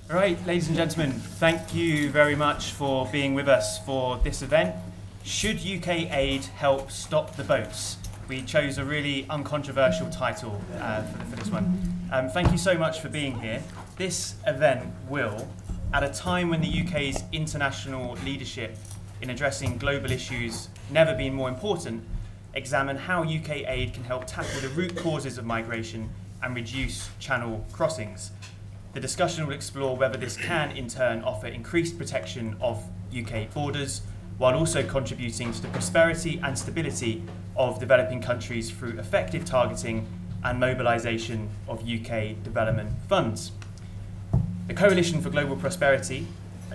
Right, ladies and gentlemen, thank you very much for being with us for this event. Should UK aid help stop the boats? We chose a really uncontroversial title for this one. Thank you so much for being here. This event will, at a time when the UK's international leadership in addressing global issues never been more important, examine how UK aid can help tackle the root causes of migration and reduce channel crossings. The discussion will explore whether this can, in turn, offer increased protection of UK borders, while also contributing to the prosperity and stability of developing countries through effective targeting and mobilisation of UK development funds. The Coalition for Global Prosperity,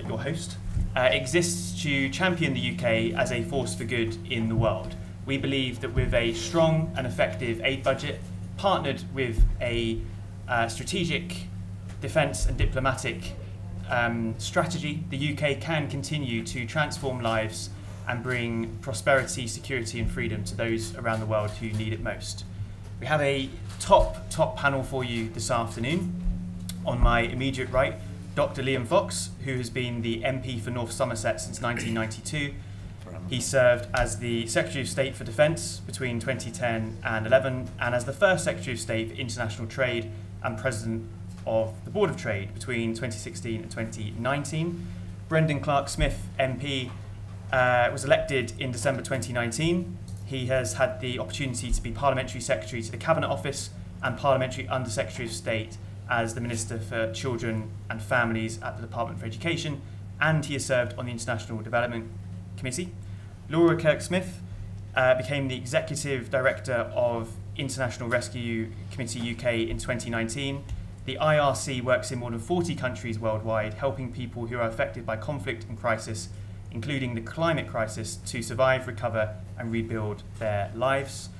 your host, exists to champion the UK as a force for good in the world. We believe that with a strong and effective aid budget, partnered with a strategic defence and diplomatic strategy, the UK can continue to transform lives and bring prosperity, security and freedom to those around the world who need it most. We have a top panel for you this afternoon. On my immediate right, Dr. Liam Fox, who has been the MP for North Somerset since 1992. He served as the Secretary of State for Defence between 2010 and 11, and as the first Secretary of State for International Trade and President of the Board of Trade between 2016 and 2019. Brendan Clark-Smith, MP, was elected in December 2019. He has had the opportunity to be Parliamentary Secretary to the Cabinet Office and Parliamentary Under Secretary of State as the Minister for Children and Families at the Department for Education, and he has served on the International Development Committee. Laura Kirk-Smith became the Executive Director of International Rescue Committee UK in 2019. The IRC works in more than 40 countries worldwide, helping people who are affected by conflict and crisis, including the climate crisis, to survive, recover and rebuild their lives.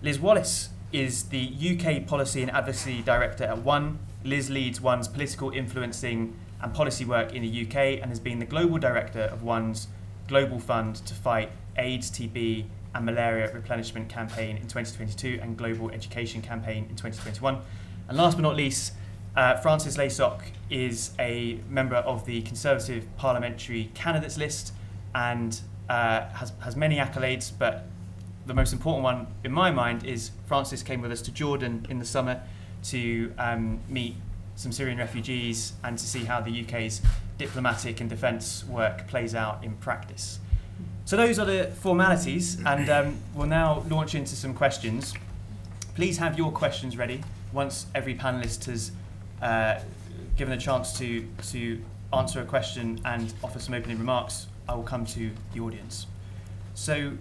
Liz Wallace is the UK Policy and Advocacy Director at One. Liz leads One's political influencing and policy work in the UK and has been the Global Director of One's Global Fund to fight AIDS, TB and Malaria Replenishment Campaign in 2022 and Global Education Campaign in 2021. And last but not least, Francis Laysock is a member of the Conservative Parliamentary Candidates List and has many accolades, but the most important one in my mind is Francis came with us to Jordan in the summer to meet some Syrian refugees and to see how the UK's diplomatic and defence work plays out in practice. So those are the formalities, and we'll now launch into some questions. Please have your questions ready. Once every panellist has given a chance to answer a question and offer some opening remarks, I will come to the audience. So,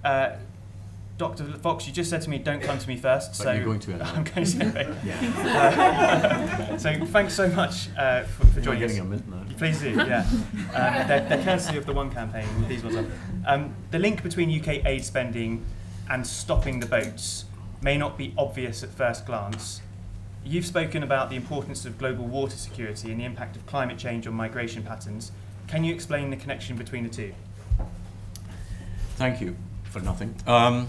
Dr. Fox, you just said to me, don't come to me first. But so you're going to anyway. I'm going to anyway. Yeah. So thanks so much for joining us. Getting a mint now. Please do, yeah. They're courtesy of the One campaign, these ones are. The link between UK aid spending and stopping the boats may not be obvious at first glance. You've spoken about the importance of global water security and the impact of climate change on migration patterns. Can you explain the connection between the two? Thank you for nothing. So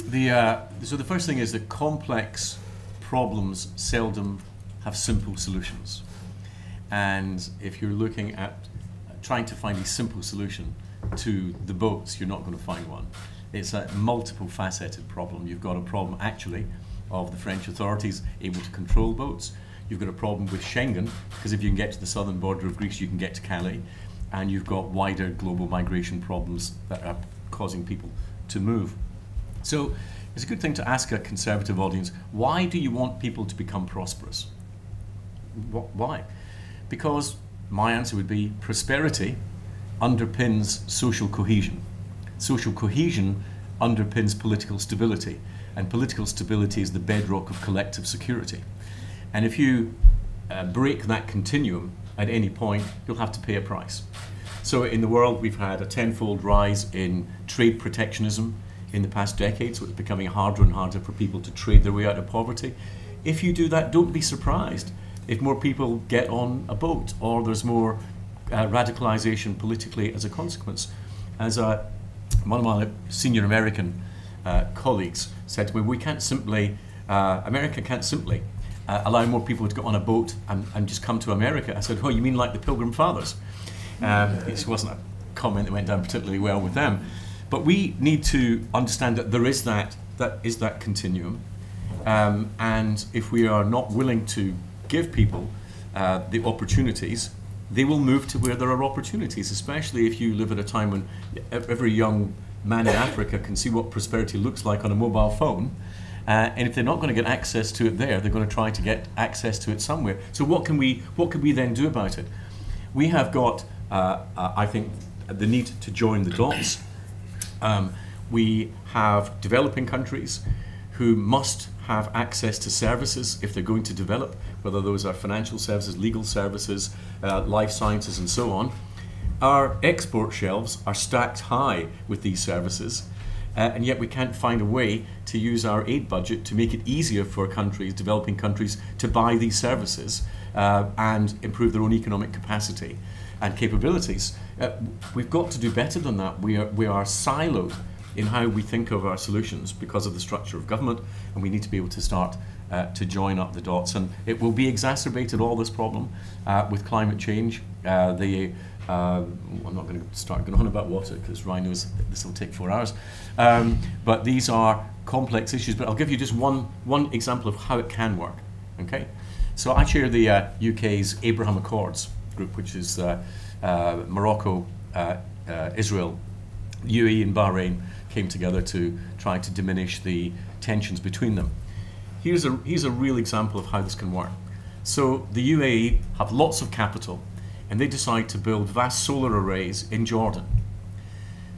the first thing is that complex problems seldom have simple solutions. And if you're looking at trying to find a simple solution to the boats, you're not going to find one. It's a multiple faceted problem. You've got a problem actually of the French authorities able to control boats. You've got a problem with Schengen, because if you can get to the southern border of Greece, you can get to Calais. And you've got wider global migration problems that are causing people to move. So it's a good thing to ask a Conservative audience, why do you want people to become prosperous? Why? Because my answer would be prosperity underpins social cohesion. Social cohesion underpins political stability, and political stability is the bedrock of collective security. And if you break that continuum at any point, you'll have to pay a price. So in the world, we've had a tenfold rise in trade protectionism in the past decade, so it's becoming harder and harder for people to trade their way out of poverty. If you do that, don't be surprised if more people get on a boat or there's more radicalization politically as a consequence. As one of my senior American colleagues said to me, America can't simply allowing more people to get on a boat and just come to America. I said, oh, you mean like the Pilgrim Fathers? It wasn't a comment that went down particularly well with them. But we need to understand that there is that continuum. And if we are not willing to give people the opportunities, they will move to where there are opportunities, especially if you live at a time when every young man in Africa can see what prosperity looks like on a mobile phone. And if they're not going to get access to it there, they're going to try to get access to it somewhere. So what can we then do about it? We have got, I think, the need to join the dots. We have developing countries who must have access to services if they're going to develop, whether those are financial services, legal services, life sciences, and so on. Our export shelves are stacked high with these services, and yet we can't find a way to use our aid budget to make it easier for countries, developing countries, to buy these services and improve their own economic capacity and capabilities. We've got to do better than that. We are siloed in how we think of our solutions because of the structure of government, and we need to be able to start to join up the dots. And it will be exacerbated, all this problem, with climate change. I'm not going to start going on about water because Ryan knows this will take 4 hours. But these are complex issues. But I'll give you just one example of how it can work. Okay, so I chair the UK's Abraham Accords group, which is Morocco, Israel, UAE, and Bahrain came together to try to diminish the tensions between them. Here's a real example of how this can work. So the UAE have lots of capital, and they decide to build vast solar arrays in Jordan.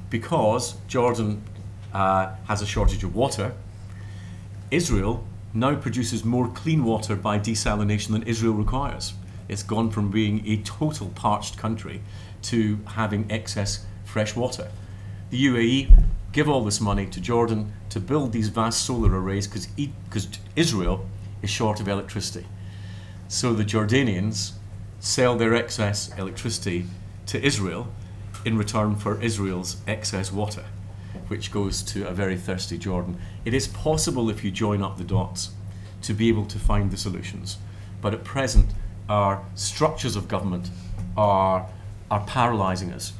Because Jordan has a shortage of water, Israel now produces more clean water by desalination than Israel requires. It's gone from being a total parched country to having excess fresh water. The UAE give all this money to Jordan to build these vast solar arrays because Israel is short of electricity. So the Jordanians sell their excess electricity to Israel in return for Israel's excess water, which goes to a very thirsty Jordan. It is possible, if you join up the dots, to be able to find the solutions. But at present, our structures of government are paralysing us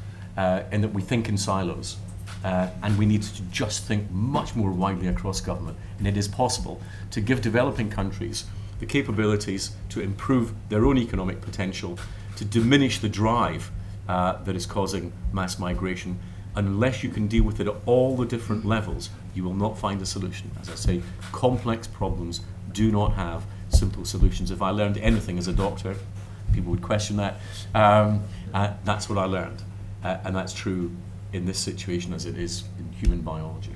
in that we think in silos. And we need to just think much more widely across government. And it is possible to give developing countries the capabilities to improve their own economic potential, to diminish the drive that is causing mass migration. Unless you can deal with it at all the different levels, you will not find a solution. As I say, complex problems do not have simple solutions. If I learned anything as a doctor, people would question that. That's what I learned. And that's true in this situation as it is in human biology.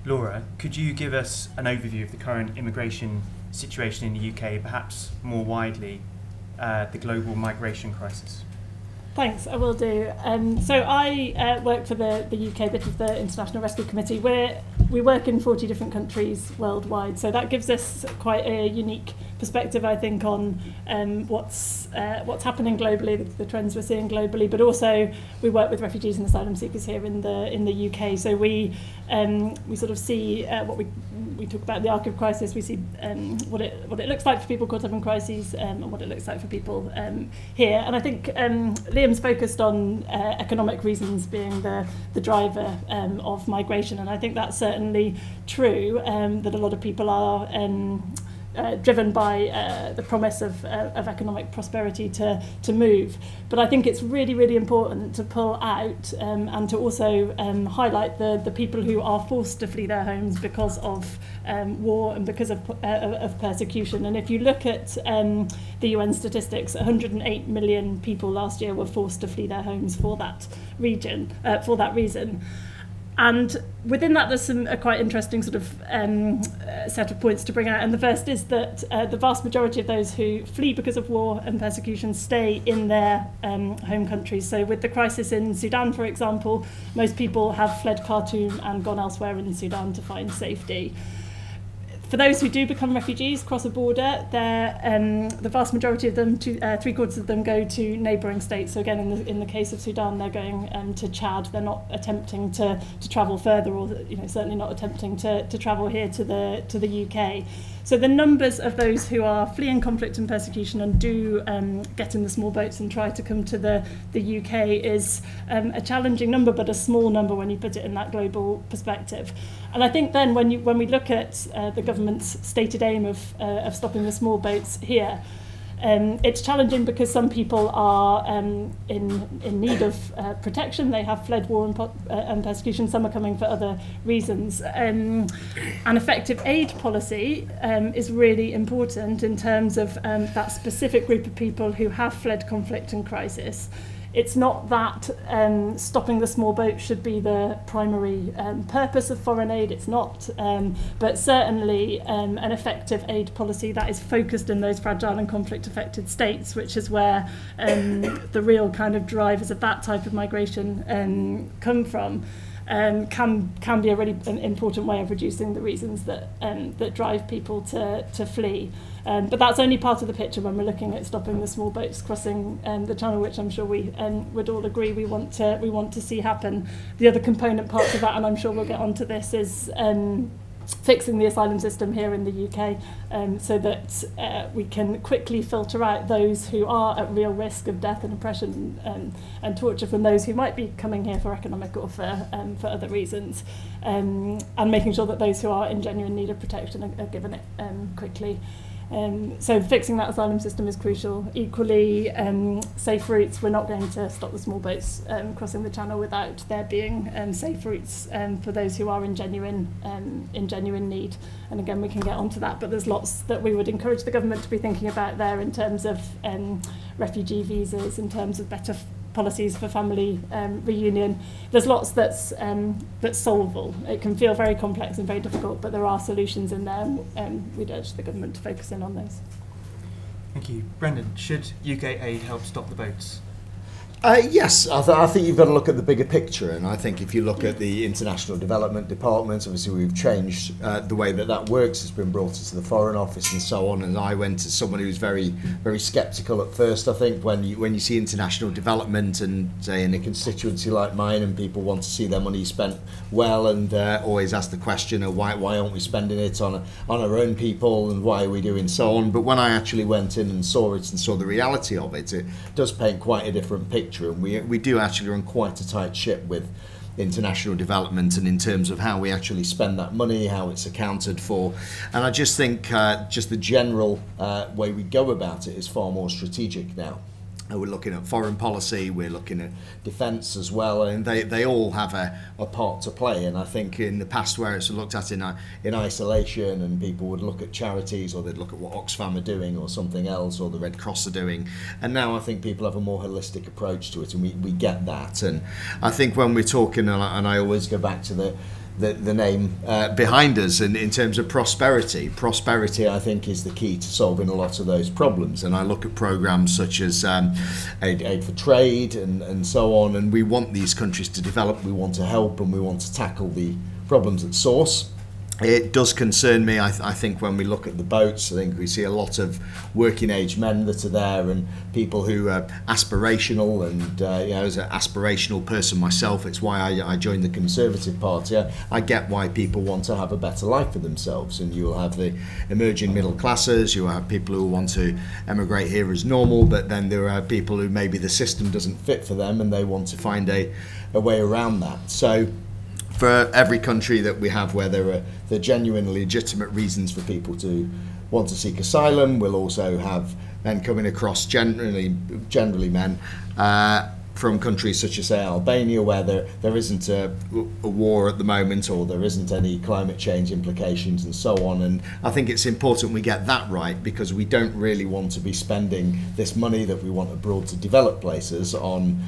Laura, could you give us an overview of the current immigration situation in the UK, perhaps more widely, the global migration crisis? Thanks, I will do. So I work for the UK bit of the International Rescue Committee. We work in 40 different countries worldwide, so that gives us quite a unique perspective, I think, on what's happening globally, the trends we're seeing globally. But also, we work with refugees and asylum seekers here in the UK. So we sort of see what we talk about the arc of crisis. We see what it looks like for people caught up in crises and what it looks like for people here. And I think Liam's focused on economic reasons being the driver of migration, and I think that's certainly true. That a lot of people are driven by the promise of economic prosperity to move. But I think it's really, really important to pull out and to also highlight the people who are forced to flee their homes because of war and because of persecution. And if you look at the UN statistics, 108 million people last year were forced to flee their homes for that reason. And within that, there's a quite interesting sort of set of points to bring out. And the first is that the vast majority of those who flee because of war and persecution stay in their home countries. So with the crisis in Sudan, for example, most people have fled Khartoum and gone elsewhere in Sudan to find safety. For those who do become refugees, cross a border, the vast majority of them, 3/4 of them, go to neighbouring states. So again, in the case of Sudan, they're going to Chad. They're not attempting to travel further, or certainly not attempting to travel here to the UK. So the numbers of those who are fleeing conflict and persecution and do get in the small boats and try to come to the UK is a challenging number, but a small number when you put it in that global perspective. And I think then when we look at the government's stated aim of stopping the small boats here, it's challenging because some people are in need of protection. They have fled war and persecution. Some are coming for other reasons. An effective aid policy is really important in terms of that specific group of people who have fled conflict and crisis. It's not that stopping the small boat should be the primary purpose of foreign aid, it's not, but certainly an effective aid policy that is focused in those fragile and conflict-affected states, which is where the real kind of drivers of that type of migration come from. Can be a really important way of reducing the reasons that drive people to flee. But that's only part of the picture when we're looking at stopping the small boats crossing the channel, which I'm sure we would all agree we want to see happen. The other component parts of that, and I'm sure we'll get onto this, is fixing the asylum system here in the UK so that we can quickly filter out those who are at real risk of death and oppression and torture from those who might be coming here for economic or for other reasons, and making sure that those who are in genuine need of protection are given it quickly. So fixing that asylum system is crucial. Equally, safe routes. We're not going to stop the small boats crossing the channel without there being safe routes for those who are in genuine need. And again, we can get onto that, but there's lots that we would encourage the government to be thinking about there in terms of refugee visas, in terms of better policies for family reunion. There's lots that's solvable. It can feel very complex and very difficult, but there are solutions in there, and we'd urge the government to focus in on those. Thank you. Brendan, should UK aid help stop the boats? Yes, I think you've got to look at the bigger picture, and I think if you look at the International Development Department, obviously we've changed the way that works. It's been brought into the Foreign Office and so on, and I went to someone who was very, very sceptical at first. I think when you see international development and say in a constituency like mine, and people want to see their money spent well, and always ask the question of why aren't we spending it on our own people, and why are we doing so on. But when I actually went in and saw it and saw the reality of it, it does paint quite a different picture. And we do actually run quite a tight ship with international development, and in terms of how we actually spend that money, how it's accounted for. And I just think just the general way we go about it is far more strategic now. We're looking at foreign policy, we're looking at defence as well, and they all have a part to play. And I think in the past, where it's looked at in isolation, and people would look at charities, or they'd look at what Oxfam are doing or something else, or the Red Cross are doing, and now I think people have a more holistic approach to it, and we get that. And I think when we're talking, and I always go back to the name behind us, and in terms of prosperity I think is the key to solving a lot of those problems. And I look at programs such as aid for trade and so on, and we want these countries to develop, we want to help, and we want to tackle the problems at source. It does concern me, I think, when we look at the boats. I think we see a lot of working age men that are there, and people who are aspirational, and as an aspirational person myself, it's why I joined the Conservative Party. I get why people want to have a better life for themselves, and you'll have the emerging middle classes, you have people who want to emigrate here as normal, but then there are people who maybe the system doesn't fit for them, and they want to find a way around that. So for every country that we have where there are genuine legitimate reasons for people to want to seek asylum, we'll also have men coming across, generally men, from countries such as, say, Albania, where there isn't a war at the moment, or there isn't any climate change implications and so on. And I think it's important we get that right, because we don't really want to be spending this money that we want abroad to develop places on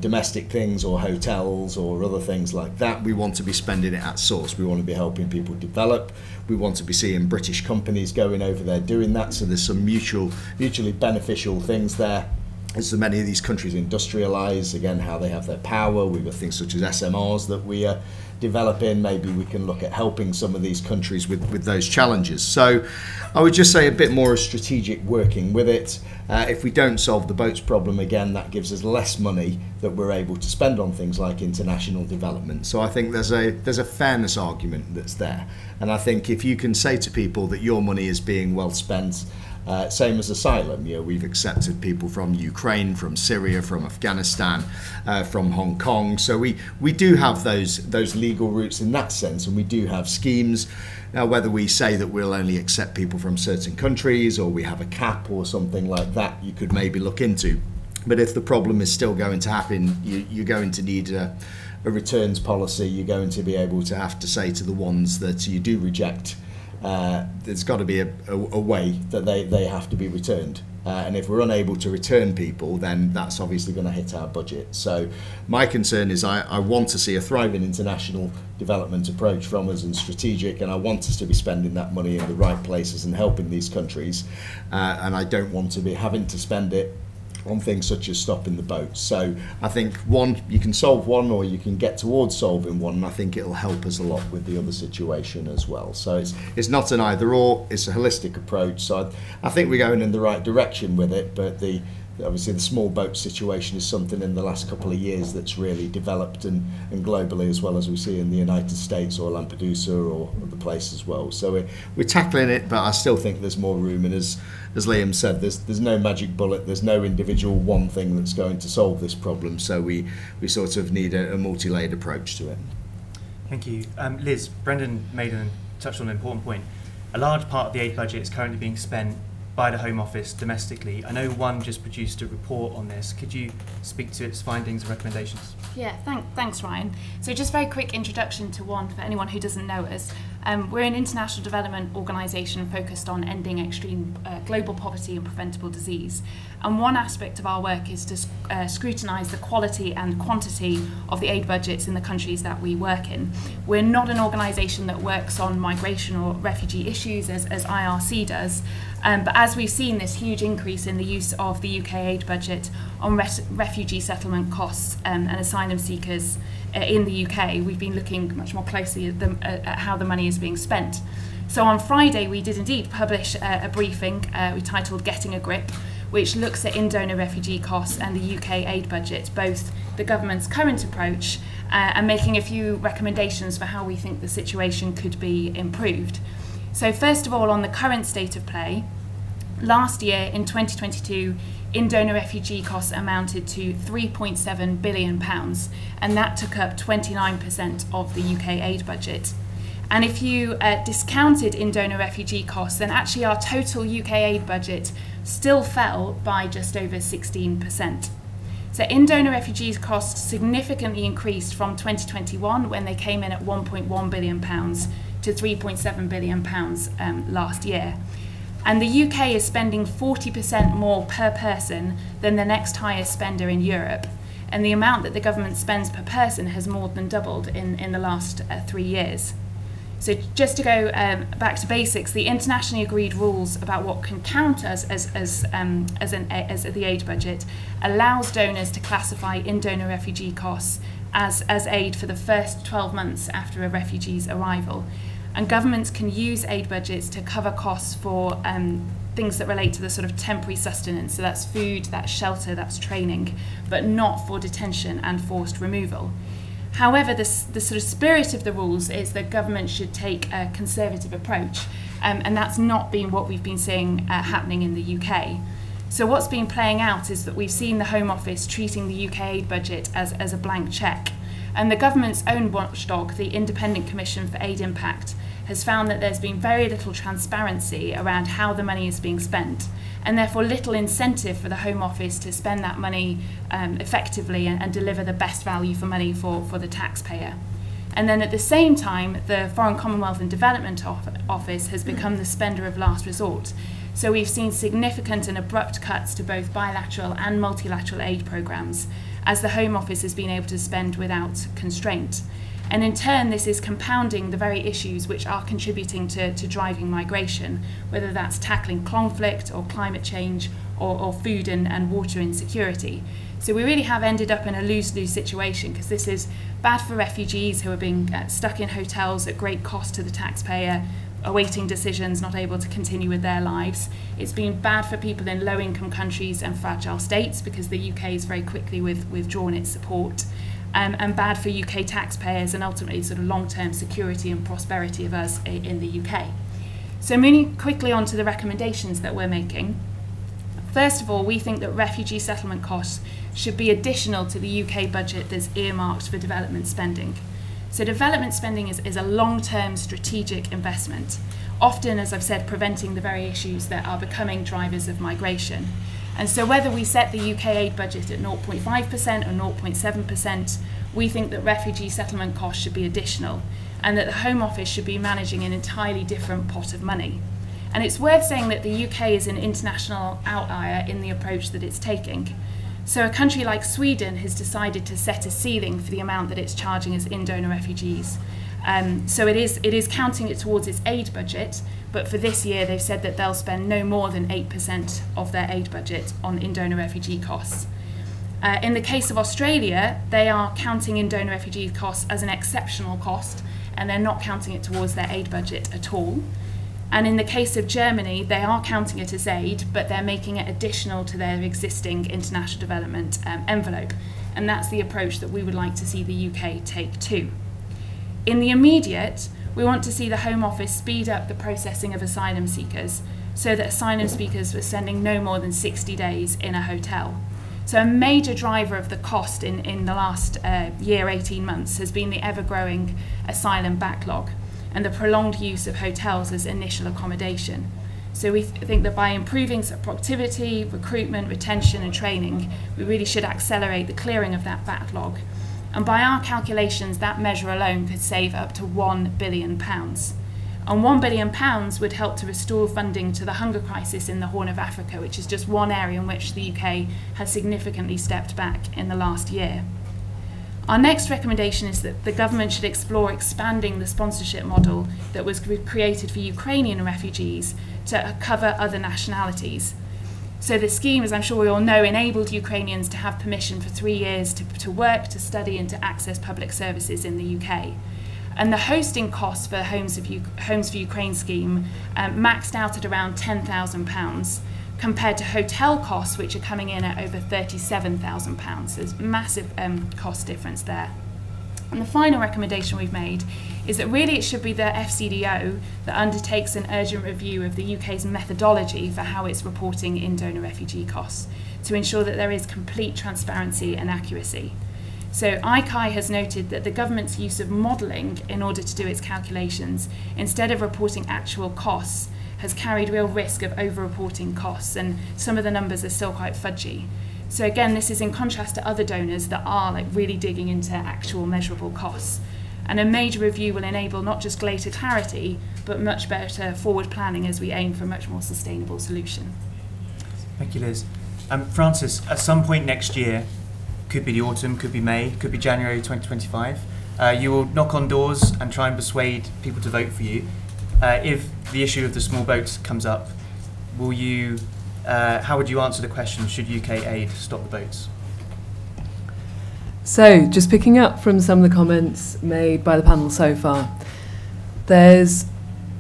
domestic things or hotels or other things like that. We want to be spending it at source. We want to be helping people develop. We want to be seeing British companies going over there doing that, so there's some mutually beneficial things there. As so many of these countries industrialise, again, how they have their power. We've got things such as SMRs that we developing, maybe we can look at helping some of these countries with those challenges. So I would just say a bit more of strategic working with it. If we don't solve the boats problem, again, that gives us less money that we're able to spend on things like international development. So I think there's a fairness argument that's there. And I think if you can say to people that your money is being well spent, same as asylum, we've accepted people from Ukraine, from Syria, from Afghanistan, from Hong Kong. So we do have those legal routes in that sense, and we do have schemes. Now, whether we say that we'll only accept people from certain countries or we have a cap or something like that, you could maybe look into. But if the problem is still going to happen, you're going to need a returns policy. You're going to be able to have to say to the ones that you do reject, there's got to be a way that they have to be returned. And if we're unable to return people, then that's obviously going to hit our budget. So my concern is I want to see a thriving international development approach from us and strategic, and I want us to be spending that money in the right places and helping these countries. And I don't want to be having to spend it on things such as stopping the boats. So I think you can solve one or you can get towards solving one, and I think it'll help us a lot with the other situation as well. So it's not an either or, it's a holistic approach. So I think we're going in the right direction with it, but obviously the small boat situation is something in the last couple of years that's really developed and globally, as well as we see in the United States or Lampedusa or other places as well. So we're tackling it, but I still think there's more room, and as Liam said, there's no magic bullet, there's no individual one thing that's going to solve this problem, so we sort of need a multi-layered approach to it. Thank you. Liz, Brendan touched on an important point. A large part of the aid budget is currently being spent by the Home Office domestically. I know One just produced a report on this. Could you speak to its findings and recommendations? Yeah, thanks Ryan. So just a very quick introduction to One for anyone who doesn't know us. We're an international development organisation focused on ending extreme global poverty and preventable disease. And one aspect of our work is to scrutinise the quality and quantity of the aid budgets in the countries that we work in. We're not an organisation that works on migration or refugee issues as IRC does, but as we've seen this huge increase in the use of the UK aid budget on refugee settlement costs and asylum seekers in the UK, we've been looking much more closely at how the money is being spent. So on Friday we did indeed publish a briefing we titled Getting a Grip, which looks at in-donor refugee costs and the UK aid budget, both the government's current approach and making a few recommendations for how we think the situation could be improved. So first of all, on the current state of play, last year in 2022, in-donor refugee costs amounted to £3.7 billion, and that took up 29% of the UK aid budget. And if you discounted in-donor refugee costs, then actually our total UK aid budget still fell by just over 16%. So in-donor refugees costs significantly increased from 2021, when they came in at £1.1 billion to £3.7 billion last year. And the UK is spending 40% more per person than the next highest spender in Europe. And the amount that the government spends per person has more than doubled in the last 3 years. So just to go back to basics, the internationally agreed rules about what can count as the aid budget allows donors to classify in-donor refugee costs as aid for the first 12 months after a refugee's arrival. And governments can use aid budgets to cover costs for things that relate to the sort of temporary sustenance. So that's food, that's shelter, that's training, but not for detention and forced removal. However, the sort of spirit of the rules is that government should take a conservative approach, and that's not been what we've been seeing happening in the UK. So what's been playing out is that we've seen the Home Office treating the UK aid budget as a blank cheque. And the government's own watchdog, the Independent Commission for Aid Impact, has found that there's been very little transparency around how the money is being spent, and therefore little incentive for the Home Office to spend that money effectively and deliver the best value for money for the taxpayer. And then at the same time, the Foreign Commonwealth and Development Office has become the spender of last resort. So we've seen significant and abrupt cuts to both bilateral and multilateral aid programmes, as the Home Office has been able to spend without constraint. And in turn, this is compounding the very issues which are contributing to driving migration, whether that's tackling conflict or climate change or food and water insecurity. So we really have ended up in a lose-lose situation, because this is bad for refugees who are being stuck in hotels at great cost to the taxpayer, awaiting decisions, not able to continue with their lives. It's been bad for people in low-income countries and fragile states, because the UK has very quickly withdrawn its support. And bad for UK taxpayers and ultimately sort of long-term security and prosperity of us in the UK. So moving quickly on to the recommendations that we're making. First of all, we think that refugee settlement costs should be additional to the UK budget that's earmarked for development spending. So development spending is a long-term strategic investment, often, as I've said, preventing the very issues that are becoming drivers of migration. And so whether we set the UK aid budget at 0.5% or 0.7%, we think that refugee settlement costs should be additional, and that the Home Office should be managing an entirely different pot of money. And it's worth saying that the UK is an international outlier in the approach that it's taking. So a country like Sweden has decided to set a ceiling for the amount that it's charging as in-donor refugees. So it is counting it towards its aid budget, but for this year they've said that they'll spend no more than 8% of their aid budget on in-donor refugee costs. In the case of Australia, they are counting in-donor refugee costs as an exceptional cost, and they're not counting it towards their aid budget at all. And in the case of Germany, they are counting it as aid, but they're making it additional to their existing international development envelope. And that's the approach that we would like to see the UK take too. In the immediate, we want to see the Home Office speed up the processing of asylum seekers, so that asylum seekers were spending no more than 60 days in a hotel. So a major driver of the cost in the last year, 18 months, has been the ever-growing asylum backlog and the prolonged use of hotels as initial accommodation. So we think that by improving productivity, recruitment, retention and training, we really should accelerate the clearing of that backlog. And by our calculations, that measure alone could save up to £1 billion. And £1 billion would help to restore funding to the hunger crisis in the Horn of Africa, which is just one area in which the UK has significantly stepped back in the last year. Our next recommendation is that the government should explore expanding the sponsorship model that was created for Ukrainian refugees to cover other nationalities. So the scheme, as I'm sure we all know, enabled Ukrainians to have permission for 3 years to work, to study and to access public services in the UK. And the hosting costs for Homes for Ukraine scheme maxed out at around £10,000, compared to hotel costs, which are coming in at over £37,000. There's massive cost difference there. And the final recommendation we've made is that really it should be the FCDO that undertakes an urgent review of the UK's methodology for how it's reporting in-donor refugee costs, to ensure that there is complete transparency and accuracy. So ICAI has noted that the government's use of modelling in order to do its calculations, instead of reporting actual costs, has carried real risk of over-reporting costs, and some of the numbers are still quite fudgy. So again, this is in contrast to other donors that are really digging into actual measurable costs. And a major review will enable not just greater clarity, but much better forward planning as we aim for a much more sustainable solution. Thank you, Liz. Francis, at some point next year, could be the autumn, could be May, could be January 2025, you will knock on doors and try and persuade people to vote for you. If the issue of the small boats comes up, will you, how would you answer the question, should UK aid stop the boats? So, just picking up from some of the comments made by the panel so far, there's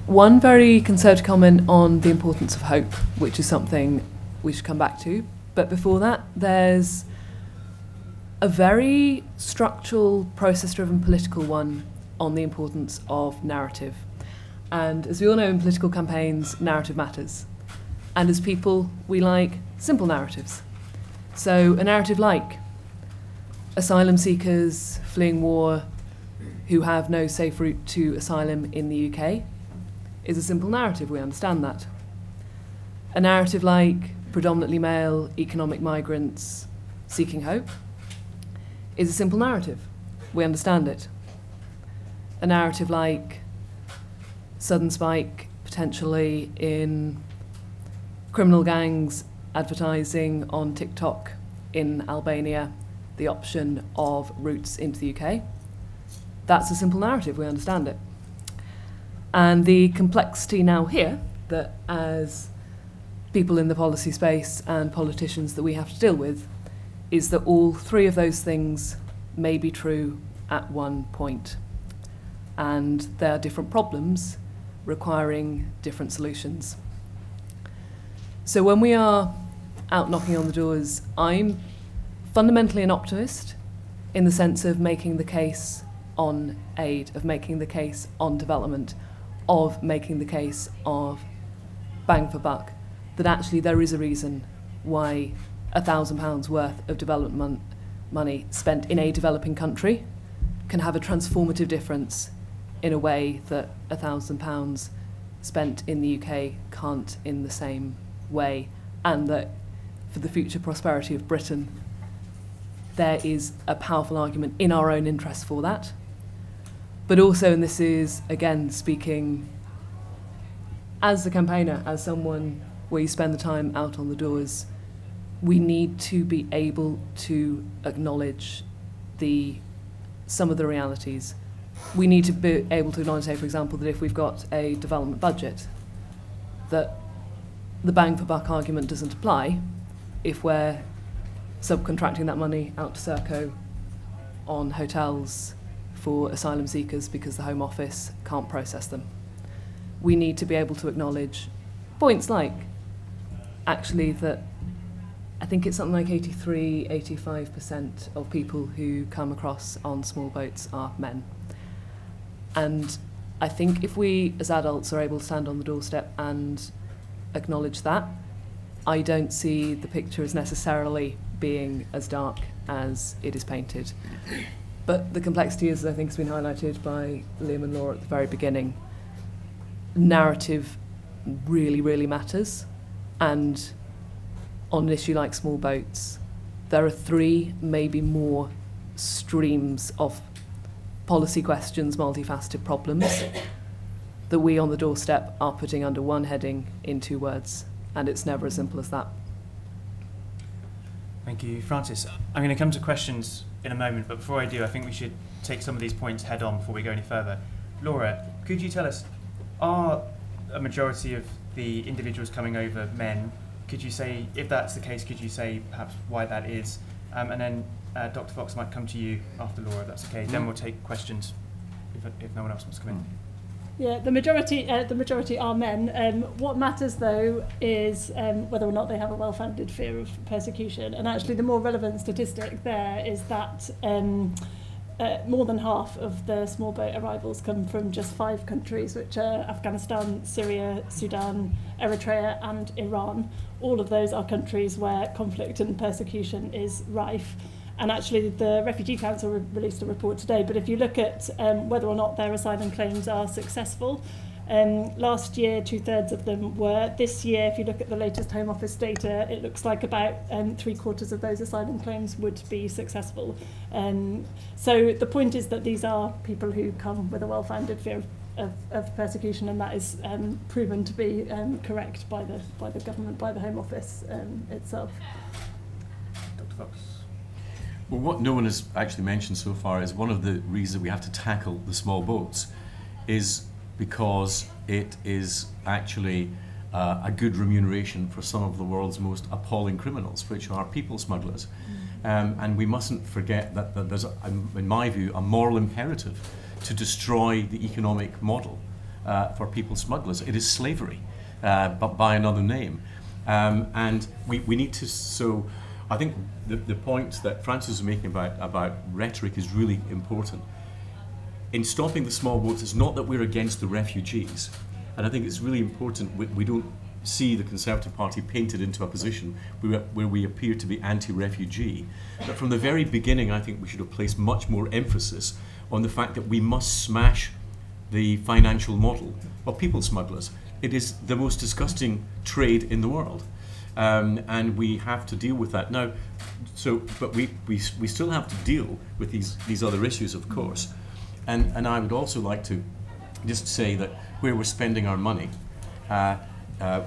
one very concerted comment on the importance of hope, which is something we should come back to. But before that, there's a very structural, process-driven political one on the importance of narrative. And as we all know in political campaigns, narrative matters. And as people, we like simple narratives. So a narrative like asylum seekers fleeing war who have no safe route to asylum in the UK is a simple narrative, we understand that. A narrative like predominantly male economic migrants seeking hope is a simple narrative, we understand it. A narrative like sudden spike potentially in criminal gangs advertising on TikTok in Albania the option of routes into the UK that's a simple narrative, we understand it. And the complexity now here, that as people in the policy space and politicians that we have to deal with, is that all three of those things may be true at one point. And there are different problems requiring different solutions. So when we are out knocking on the doors, I'm fundamentally an optimist in the sense of making the case on aid, of making the case on development, of making the case of bang for buck, that actually there is a reason why £1,000 worth of development money spent in a developing country can have a transformative difference in a way that £1,000 spent in the UK can't in the same way, and that for the future prosperity of Britain, there is a powerful argument in our own interest for that. But also, and this is, again, speaking as a campaigner, as someone where you spend the time out on the doors, we need to be able to acknowledge some of the realities. We need to be able to acknowledge, say, for example, that if we've got a development budget, that the bang for buck argument doesn't apply if we're subcontracting that money out to Serco on hotels for asylum seekers because the Home Office can't process them. We need to be able to acknowledge points like, actually, that I think it's something like 85% of people who come across on small boats are men. And I think if we as adults are able to stand on the doorstep and acknowledge that, I don't see the picture as necessarily being as dark as it is painted. But the complexity is, I think, has been highlighted by Liam and Laura at the very beginning. Narrative really, really matters. And on an issue like small boats, there are 3, maybe more, streams of policy questions, multifaceted problems that we on the doorstep are putting under one heading in 2 words. And it's never as simple as that. Thank you, Francis. I'm going to come to questions in a moment, but before I do, I think we should take some of these points head on before we go any further. Laura, could you tell us, are a majority of the individuals coming over men? Could you say, if that's the case, could you say perhaps why that is? And then Dr. Fox might come to you after Laura, if that's okay. Then we'll take questions if no one else wants to come in. Yeah, the majority are men. What matters, though, is whether or not they have a well-founded fear of persecution. And actually, the more relevant statistic there is that more than half of the small boat arrivals come from just 5 countries, which are Afghanistan, Syria, Sudan, Eritrea, and Iran. All of those are countries where conflict and persecution is rife. And actually, the Refugee Council released a report today, but if you look at whether or not their asylum claims are successful, last year 2/3 of them were. This year, if you look at the latest Home Office data, it looks like about 3/4 of those asylum claims would be successful. So the point is that these are people who come with a well-founded fear of persecution, and that is proven to be correct by the government, by the Home Office itself. Dr. Fox. Well, what no one has actually mentioned so far is one of the reasons we have to tackle the small boats is because it is actually a good remuneration for some of the world's most appalling criminals, which are people smugglers. And we mustn't forget that there's, in my view, a moral imperative to destroy the economic model for people smugglers. It is slavery, but by another name. And we need to, so I think the point that Francis is making about rhetoric is really important. In stopping the small boats, it's not that we're against the refugees. And I think it's really important we don't see the Conservative Party painted into a position where we appear to be anti-refugee. But from the very beginning, I think we should have placed much more emphasis on the fact that we must smash the financial model of people smugglers. It is the most disgusting trade in the world. And we have to deal with that now. But we still have to deal with these other issues, of course. And I would also like to just say that where we're spending our money,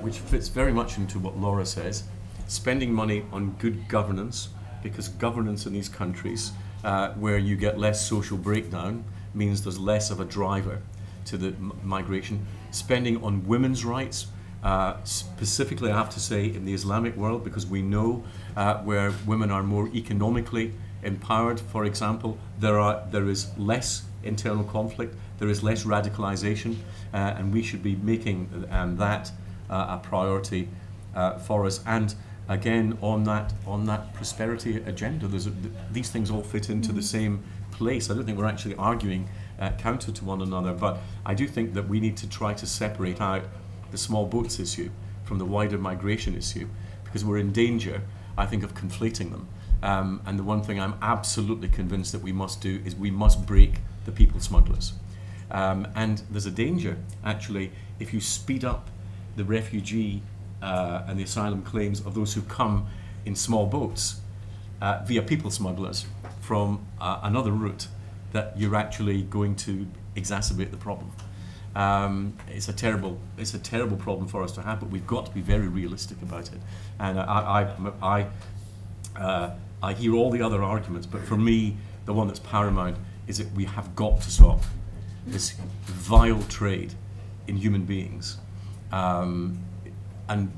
which fits very much into what Laura says, spending money on good governance, because governance in these countries where you get less social breakdown, means there's less of a driver to the migration. Spending on women's rights, specifically I have to say in the Islamic world, because we know where women are more economically empowered, for example, there is less internal conflict, there is less radicalization, and we should be making that a priority for us. And again, on that prosperity agenda, these things all fit into the same place. I don't think we're actually arguing counter to one another, but I do think that we need to try to separate out the small boats issue from the wider migration issue, because we're in danger, I think, of conflating them. And the one thing I'm absolutely convinced that we must do is we must break the people smugglers. And there's a danger, actually, if you speed up the refugee and the asylum claims of those who come in small boats via people smugglers from another route, that you're actually going to exacerbate the problem. It's a terrible problem for us to have, but we've got to be very realistic about it. And I hear all the other arguments, but for me, the one that's paramount is that we have got to stop this vile trade in human beings, and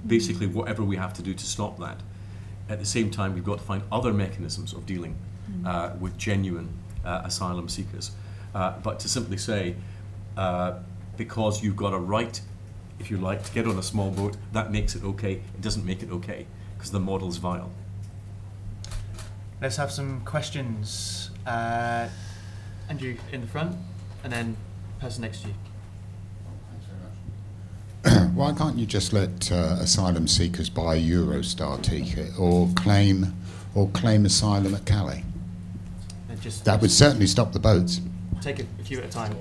basically whatever we have to do to stop that. At the same time, we've got to find other mechanisms of dealing with genuine asylum seekers. But to simply say, because you've got a right, if you like, to get on a small boat, that makes it okay. It doesn't make it okay, because the model's vile. Let's have some questions. Andrew in the front, and then person next to you. Why can't you just let asylum seekers buy a Eurostar ticket or claim asylum at Calais? That would certainly stop the boats. Take a few at a time.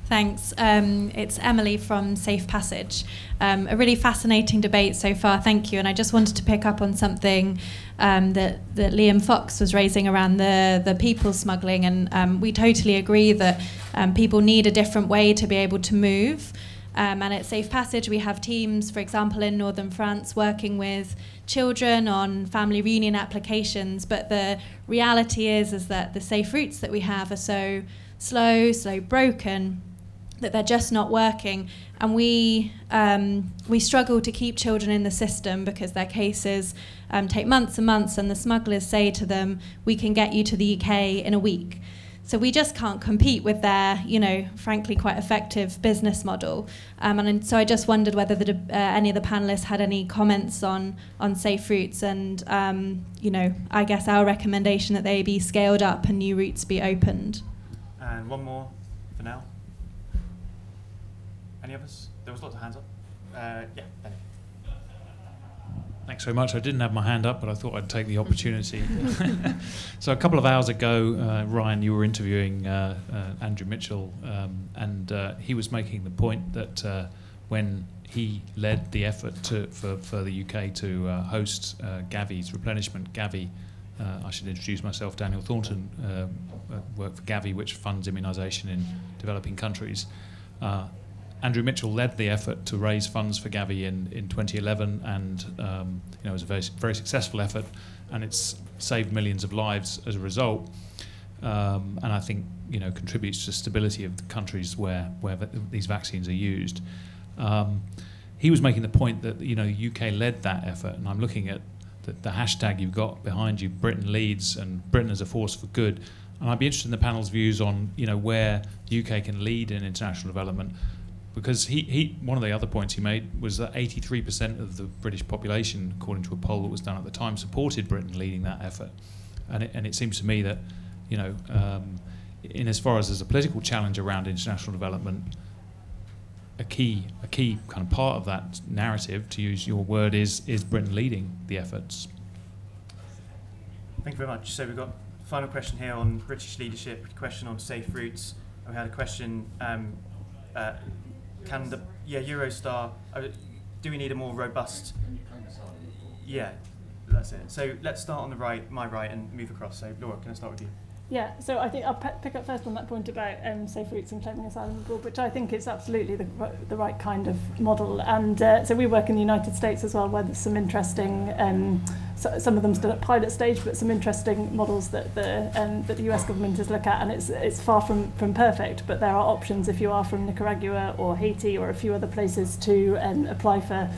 Thanks. It's Emily from Safe Passage. A really fascinating debate so far, thank you. And I just wanted to pick up on something that Liam Fox was raising around the people smuggling. And we totally agree that people need a different way to be able to move. And at Safe Passage, we have teams, for example, in northern France, working with children on family reunion applications. But the reality is that the safe routes that we have are so slow, broken, that they're just not working. And we struggle to keep children in the system because their cases take months and months, and the smugglers say to them, we can get you to the UK in a week. So we just can't compete with their, frankly, quite effective business model. And so I just wondered whether any of the panelists had any comments on safe routes and, I guess our recommendation that they be scaled up and new routes be opened. And one more for now. Any of us? There was lots of hands up. Yeah, Benny. Thanks very much. I didn't have my hand up, but I thought I'd take the opportunity. So a couple of hours ago, Ryan, you were interviewing Andrew Mitchell, and he was making the point that when he led the effort for the UK to host Gavi's replenishment, Gavi, I should introduce myself, Daniel Thornton, work for Gavi, which funds immunisation in developing countries. Andrew Mitchell led the effort to raise funds for Gavi in 2011, and it was a very, very successful effort, and it's saved millions of lives as a result, and I think contributes to stability of the countries where these vaccines are used. He was making the point that the UK led that effort, and I'm looking at the hashtag you've got behind you, Britain leads, and Britain as a force for good. And I'd be interested in the panel's views on where the UK can lead in international development. Because one of the other points he made was that 83% of the British population, according to a poll that was done at the time, supported Britain leading that effort. And it seems to me that, in as far as there's a political challenge around international development, a key kind of part of that narrative, to use your word, is Britain leading the efforts. Thank you very much. So we've got a final question here on British leadership, a question on safe routes. We had a question. Can the Eurostar? Do we need a more robust? Yeah, that's it. So let's start on the right, my right, and move across. So Laura, can I start with you? Yeah, so I think I'll pick up first on that point about safe routes and claiming asylum abroad, which I think is absolutely the right kind of model. And so we work in the United States as well, where there's some interesting some of them still at pilot stage, but some interesting models that the US government is looking at, and it's far from perfect, but there are options if you are from Nicaragua or Haiti or a few other places to apply for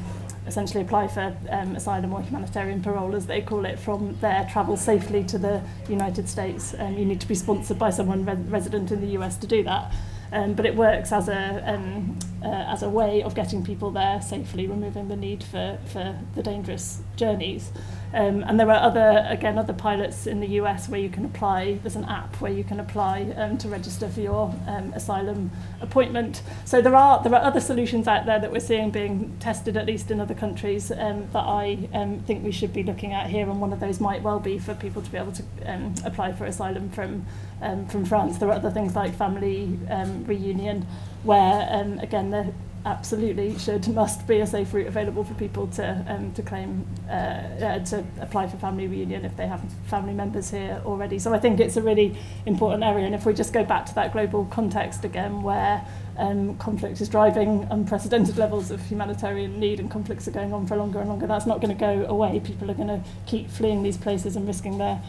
asylum or humanitarian parole, as they call it, from there, travel safely to the United States. And you need to be sponsored by someone resident in the US to do that. But it works as a way of getting people there safely, removing the need for the dangerous journeys. And there are other pilots in the US where you can apply. There's an app where you can apply to register for your asylum appointment. So there are other solutions out there that we're seeing being tested, at least in other countries, that I think we should be looking at here. And one of those might well be for people to be able to apply for asylum from France. There are other things like family reunion, where again there absolutely must be a safe route available for people to claim to apply for family reunion if they have family members here already. So I think it's a really important area, and if we just go back to that global context again, where conflict is driving unprecedented levels of humanitarian need, and conflicts are going on for longer and longer, that's not going to go away. People are going to keep fleeing these places and risking their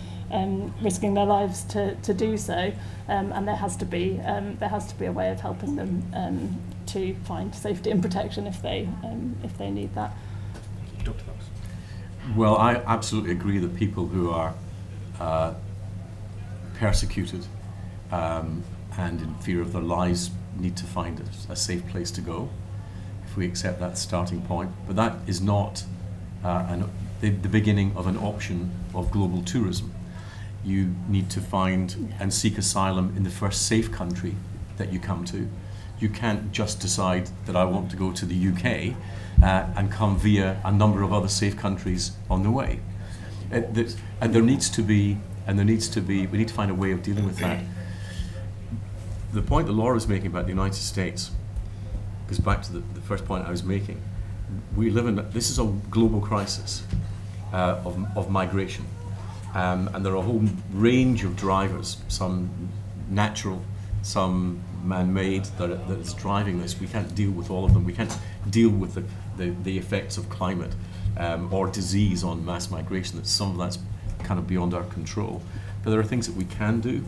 lives to do so, and there has to be a way of helping them to find safety and protection if they need that. Dr. Fox. Well, I absolutely agree that people who are persecuted and in fear of their lives need to find a safe place to go, if we accept that starting point. But that is not the beginning of an option of global tourism. You need to find and seek asylum in the first safe country that you come to. You can't just decide that I want to go to the UK and come via a number of other safe countries on the way. And we need to find a way of dealing with that. The point that Laura was making about the United States goes back to the first point I was making. This is a global crisis of migration. And there are a whole range of drivers, some natural, some man-made, that is driving this. We can't deal with all of them. We can't deal with the effects of climate or disease on mass migration. Some of that's kind of beyond our control. But there are things that we can do.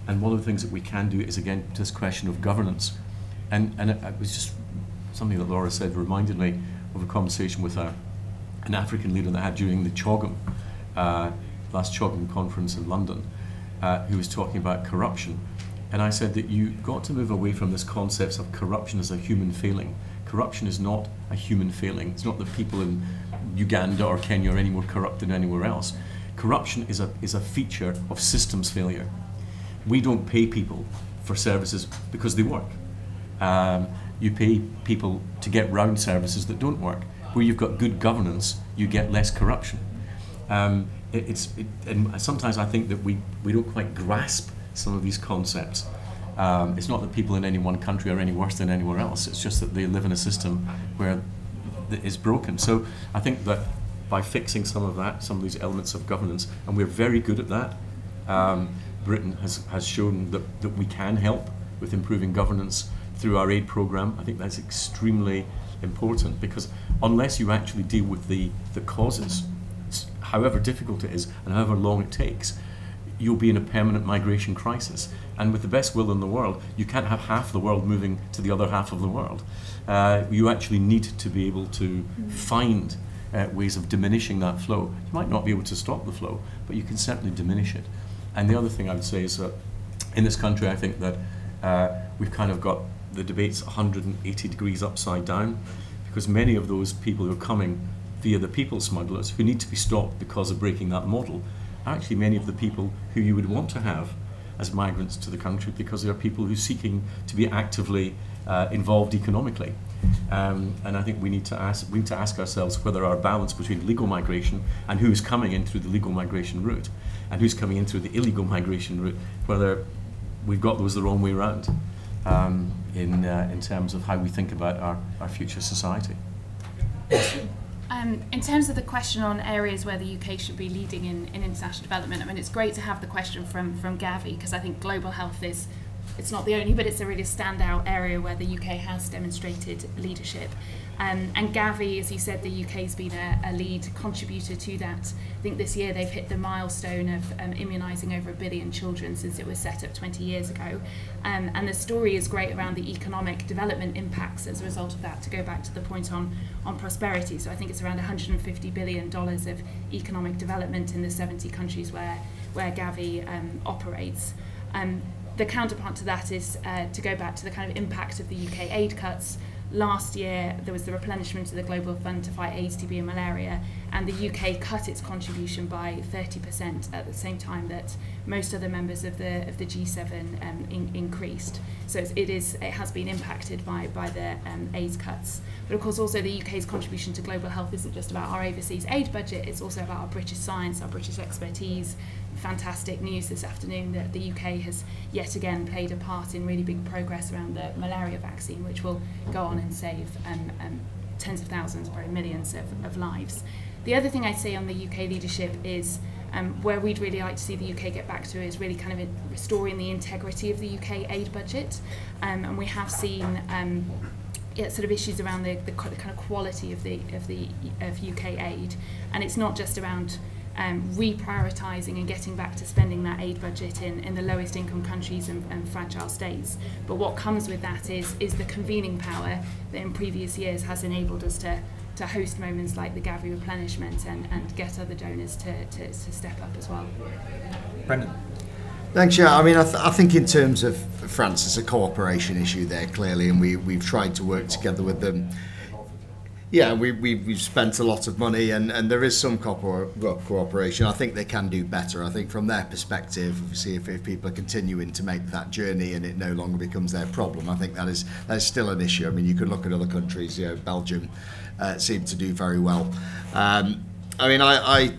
And one of the things that we can do is, again, this question of governance. And it was just something that Laura said reminded me of a conversation with an African leader that I had during the CHOGM, last CHOGM conference in London, who was talking about corruption. And I said that you've got to move away from this concept of corruption as a human failing. Corruption is not a human failing. It's not that people in Uganda or Kenya are any more corrupt than anywhere else. Corruption is a feature of systems failure. We don't pay people for services because they work. You pay people to get round services that don't work. Where you've got good governance, you get less corruption. And sometimes I think that we don't quite grasp some of these concepts. It's not that people in any one country are any worse than anywhere else. It's just that they live in a system where it is broken. So I think that by fixing some of these elements of governance, and we're very good at that. Britain has shown that we can help with improving governance through our aid program. I think that's extremely important, because unless you actually deal with the causes, however difficult it is and however long it takes, you'll be in a permanent migration crisis. And with the best will in the world, you can't have half the world moving to the other half of the world. You actually need to be able to find ways of diminishing that flow. You might not be able to stop the flow, but you can certainly diminish it. And the other thing I would say is that in this country, I think that we've kind of got the debates 180 degrees upside down, because many of those people who are coming via the people smugglers, who need to be stopped because of breaking that model, are actually many of the people who you would want to have as migrants to the country, because they are people who are seeking to be actively involved economically. And I think we need to ask ourselves whether our balance between legal migration and who's coming in through the legal migration route and who's coming in through the illegal migration route, whether we've got those the wrong way around in terms of how we think about our future society. In terms of the question on areas where the UK should be leading in international development, I mean, it's great to have the question from Gavi, because I think global health it's not the only, but it's a really standout area where the UK has demonstrated leadership. And Gavi, as you said, the UK's been a lead contributor to that. I think this year they've hit the milestone of immunising over 1 billion children since it was set up 20 years ago. And the story is great around the economic development impacts as a result of that, to go back to the point on prosperity. So I think it's around $150 billion of economic development in the 70 countries where Gavi operates. The counterpart to that is to go back to the kind of impact of the UK aid cuts. Last year, there was the replenishment of the Global Fund to fight AIDS, TB and malaria, and the UK cut its contribution by 30% at the same time that most other members of the G7 increased. So it has been impacted by the aid cuts. But of course, also the UK's contribution to global health isn't just about our overseas aid budget, it's also about our British science, our British expertise. Fantastic news this afternoon that the UK has yet again played a part in really big progress around the malaria vaccine, which will go on and save tens of thousands, probably millions of lives. The other thing I'd say on the UK leadership is where we'd really like to see the UK get back to is really kind of restoring the integrity of the UK aid budget. And we have seen sort of issues around the kind of quality of UK aid, and it's not just around reprioritising and getting back to spending that aid budget in the lowest income countries and fragile states. But what comes with that is the convening power that in previous years has enabled us to host moments like the Gavi replenishment and get other donors to step up as well. Brendan. Thanks, yeah. I mean, I think in terms of France, it's a cooperation issue there, clearly, and we've tried to work together with them. Yeah, we've spent a lot of money, and there is some cooperation. I think they can do better. I think from their perspective, obviously, if people are continuing to make that journey and it no longer becomes their problem, I think that is still an issue. I mean, you could look at other countries. Belgium seem to do very well. I mean, I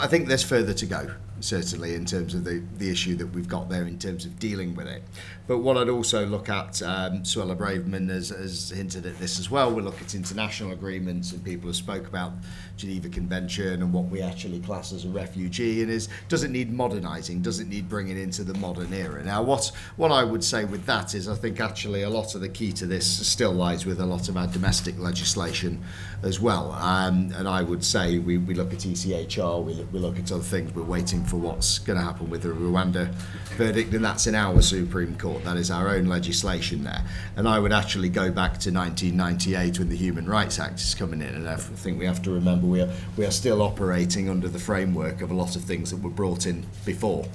think there's further to go, certainly, in terms of the issue that we've got there in terms of dealing with it. But what I'd also look at, Suella Braverman has hinted at this as well, we'll look at international agreements, and people have spoke about Geneva Convention and what we actually class as a refugee, and does it need modernising, does it need bringing into the modern era? Now what I would say with that is I think actually a lot of the key to this still lies with a lot of our domestic legislation as well, and I would say we look at ECHR, we look at other things, we're waiting for what's going to happen with the Rwanda verdict, and that's in our Supreme Court. That is our own legislation there. And I would actually go back to 1998 when the Human Rights Act is coming in, and I think we have to remember we are still operating under the framework of a lot of things that were brought in before.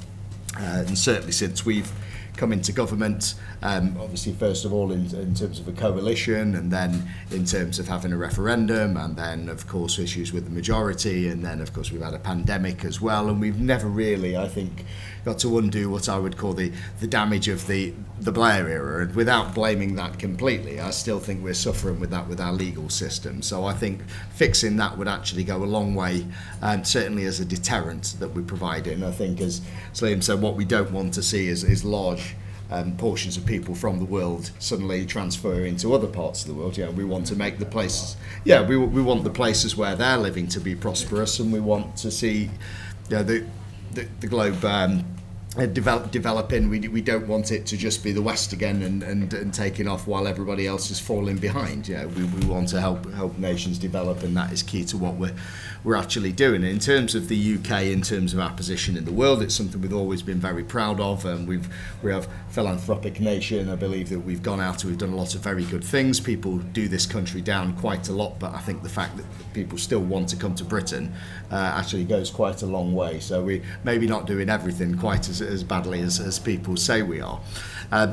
And certainly since we've come into government, obviously first of all in terms of a coalition, and then in terms of having a referendum, and then of course issues with the majority, and then of course we've had a pandemic as well, and we've never really, I think, got to undo what I would call the damage of the Blair era. And without blaming that completely, I still think we're suffering with that with our legal system. So I think fixing that would actually go a long way, and certainly as a deterrent that we provide in. I think, as Liam said, what we don't want to see is large portions of people from the world suddenly transfer into other parts of the world. We want to make the places, we want the places where they're living to be prosperous, and we want to see the globe developing. We don't want it to just be the West again and taking off while everybody else is falling behind. We want to help nations develop, and that is key to what we're actually doing. In terms of the UK, in terms of our position in the world, it's something we've always been very proud of, and we have philanthropic nation. I believe that we've gone out and we've done a lot of very good things. People do this country down quite a lot, but I think the fact that people still want to come to Britain actually goes quite a long way. So we maybe not doing everything quite as badly as people say we are.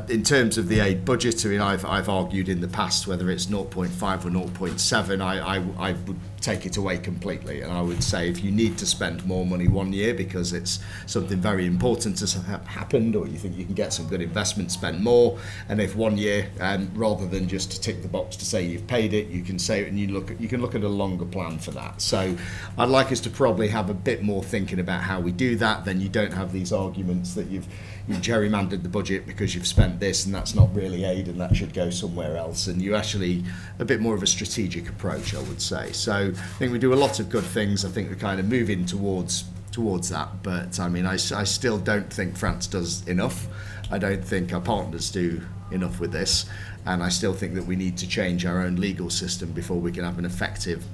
In terms of the aid budget, I mean, I've argued in the past whether it's 0.5 or 0.7, I would take it away completely, and I would say if you need to spend more money one year because it's something very important has happened, or you think you can get some good investment, spend more. And if one year, rather than just to tick the box to say you've paid it, you can say it, and you can look at a longer plan for that. So I'd like us to probably have a bit more thinking about how we do that. Then you don't have these arguments that you've gerrymandered the budget because you've spent this and that's not really aid and that should go somewhere else, and you actually a bit more of a strategic approach, I would say. So I think we do a lot of good things. I think we're kind of moving towards that, but I mean I still don't think France does enough. I don't think our partners do enough with this, and I still think that we need to change our own legal system before we can have an effective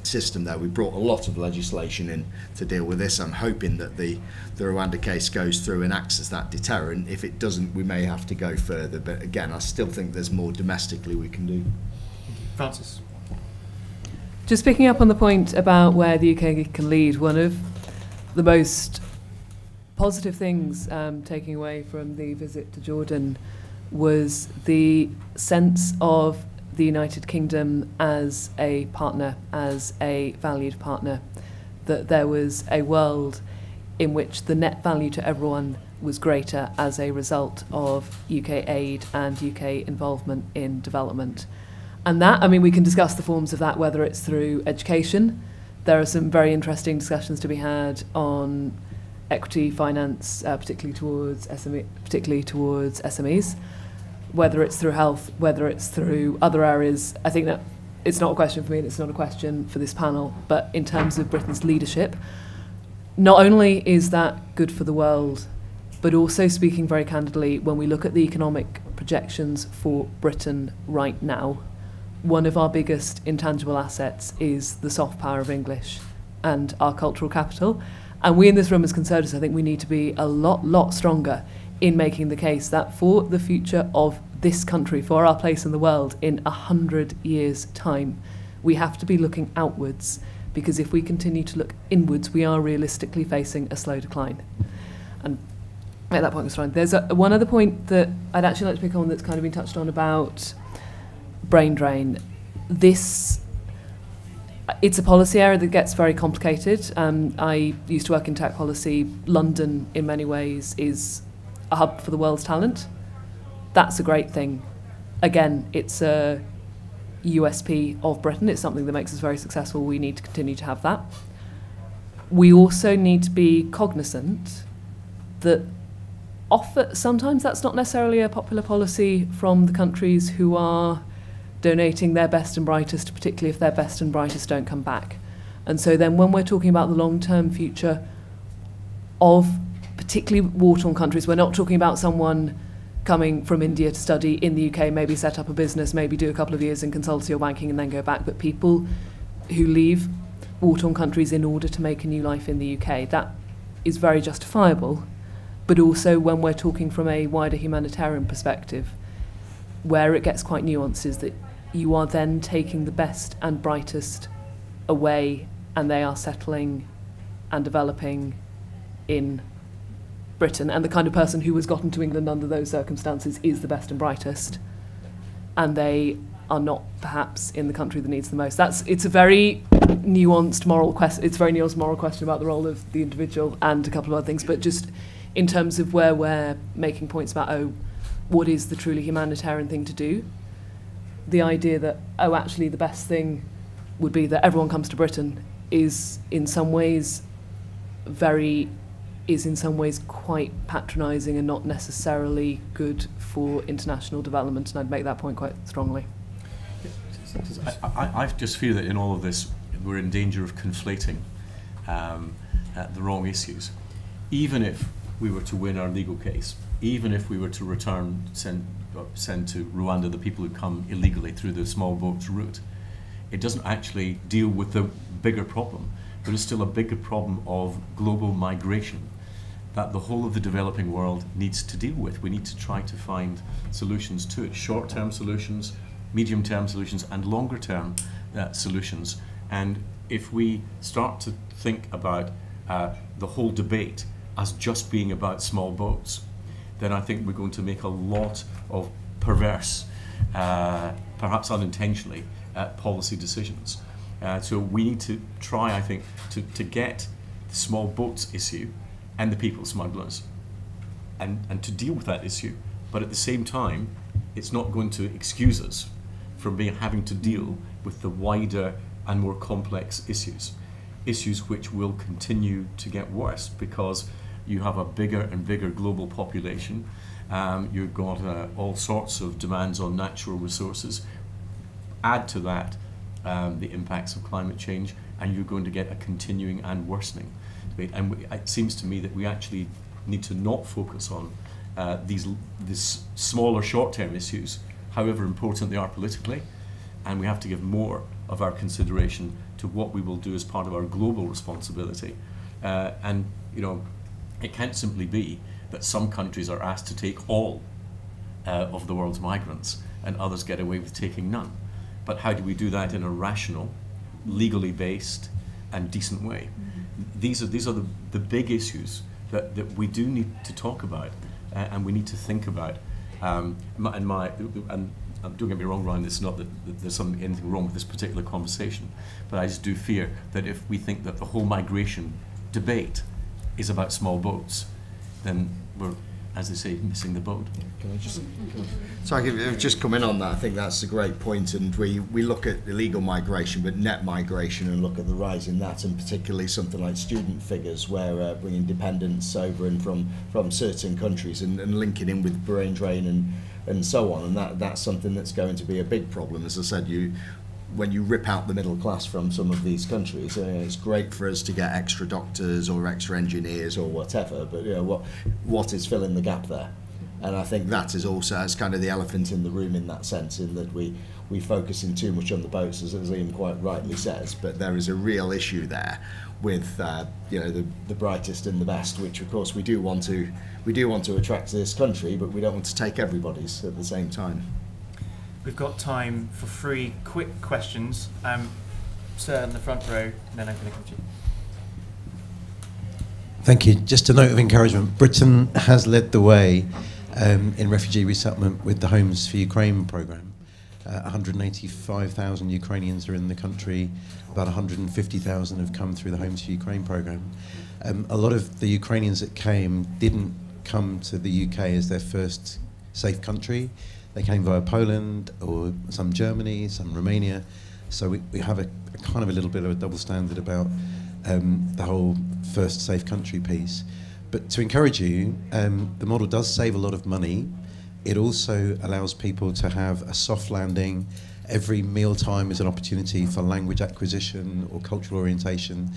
system there. We brought a lot of legislation in to deal with this. I'm hoping that the Rwanda case goes through and acts as that deterrent. If it doesn't, we may have to go further, but again, I still think there's more domestically we can do. Francis. Just picking up on the point about where the UK can lead, one of the most positive things taking away from the visit to Jordan was the sense of the United Kingdom as a partner, as a valued partner, that there was a world in which the net value to everyone was greater as a result of UK aid and UK involvement in development. And that, I mean, we can discuss the forms of that, whether it's through education. There are some very interesting discussions to be had on equity finance, particularly towards SMEs, whether it's through health, whether it's through other areas. I think that it's not a question for me, and it's not a question for this panel, but in terms of Britain's leadership, not only is that good for the world, but also, speaking very candidly, when we look at the economic projections for Britain right now, one of our biggest intangible assets is the soft power of English and our cultural capital. And we in this room as Conservatives, I think we need to be a lot stronger in making the case that for the future of this country, for our place in the world in 100 years' time, we have to be looking outwards, because if we continue to look inwards, we are realistically facing a slow decline. And at that point, I was fine. There's one other point that I'd actually like to pick on that's kind of been touched on about brain drain. It's a policy area that gets very complicated. I used to work in tech policy. London, in many ways, is a hub for the world's talent. That's a great thing. Again, it's a USP of Britain. It's something that makes us very successful. We need to continue to have that. We also need to be cognizant that sometimes that's not necessarily a popular policy from the countries who are donating their best and brightest, particularly if their best and brightest don't come back. And so then when we're talking about the long-term future of particularly war-torn countries, we're not talking about someone coming from India to study in the UK, maybe set up a business, maybe do a couple of years in consultancy or banking and then go back, but people who leave war-torn countries in order to make a new life in the UK. That is very justifiable, but also when we're talking from a wider humanitarian perspective, where it gets quite nuanced is that you are then taking the best and brightest away and they are settling and developing in Britain, and the kind of person who has gotten to England under those circumstances is the best and brightest, and they are not perhaps in the country that needs the most. It's a very nuanced moral question. It's a very nuanced moral question about the role of the individual and a couple of other things, but just in terms of where we're making points about, what is the truly humanitarian thing to do? The idea that, actually the best thing would be that everyone comes to Britain is in some ways quite patronising and not necessarily good for international development, and I'd make that point quite strongly. I just feel that in all of this, we're in danger of conflating the wrong issues. Even if we were to win our legal case, even if we were to send to Rwanda the people who come illegally through the small boats route, it doesn't actually deal with the bigger problem. There is still a bigger problem of global migration that the whole of the developing world needs to deal with. We need to try to find solutions to it, short-term solutions, medium-term solutions, and longer-term solutions. And if we start to think about the whole debate as just being about small boats, then I think we're going to make a lot of perverse, perhaps unintentionally, policy decisions. So we need to try, I think, to get the small boats issue and the people smugglers and to deal with that issue. But at the same time, it's not going to excuse us from having to deal with the wider and more complex issues which will continue to get worse because you have a bigger and bigger global population. You've got all sorts of demands on natural resources. Add to that the impacts of climate change, and you're going to get a continuing and worsening debate. And it seems to me that we actually need to not focus on these smaller short-term issues, however important they are politically, and we have to give more of our consideration to what we will do as part of our global responsibility. And it can't simply be that some countries are asked to take all of the world's migrants and others get away with taking none. But how do we do that in a rational, legally based and decent way? These are the big issues that we do need to talk about and we need to think about. And don't get me wrong, Ryan, it's not that there's anything wrong with this particular conversation, but I just do fear that if we think that the whole migration debate is about small boats, then we're, as they say, missing the boat. Can I just come in on that? I think that's a great point, and we look at illegal migration, but net migration, and look at the rise in that, and particularly something like student figures, where bringing dependents over and from certain countries and linking in with brain drain and so on, and that's something that's going to be a big problem. As I said, when you rip out the middle class from some of these countries, it's great for us to get extra doctors or extra engineers or whatever, but what is filling the gap there? And I think that is also, as kind of the elephant in the room in that sense, in that we focus in too much on the boats, as Liam quite rightly says, but there is a real issue there with the brightest and the best, which of course we do want to attract to this country, but we don't want to take everybody's at the same time. We've got time for 3 quick questions. Sir in the front row, and then I'm going to come to you. Thank you. Just a note of encouragement. Britain has led the way in refugee resettlement with the Homes for Ukraine programme. 185,000 Ukrainians are in the country. About 150,000 have come through the Homes for Ukraine programme. A lot of the Ukrainians that came didn't come to the UK as their first safe country. They came via Poland, or some Germany, some Romania. So we have a kind of a little bit of a double standard about the whole first safe country piece. But to encourage you, the model does save a lot of money. It also allows people to have a soft landing. Every mealtime is an opportunity for language acquisition or cultural orientation.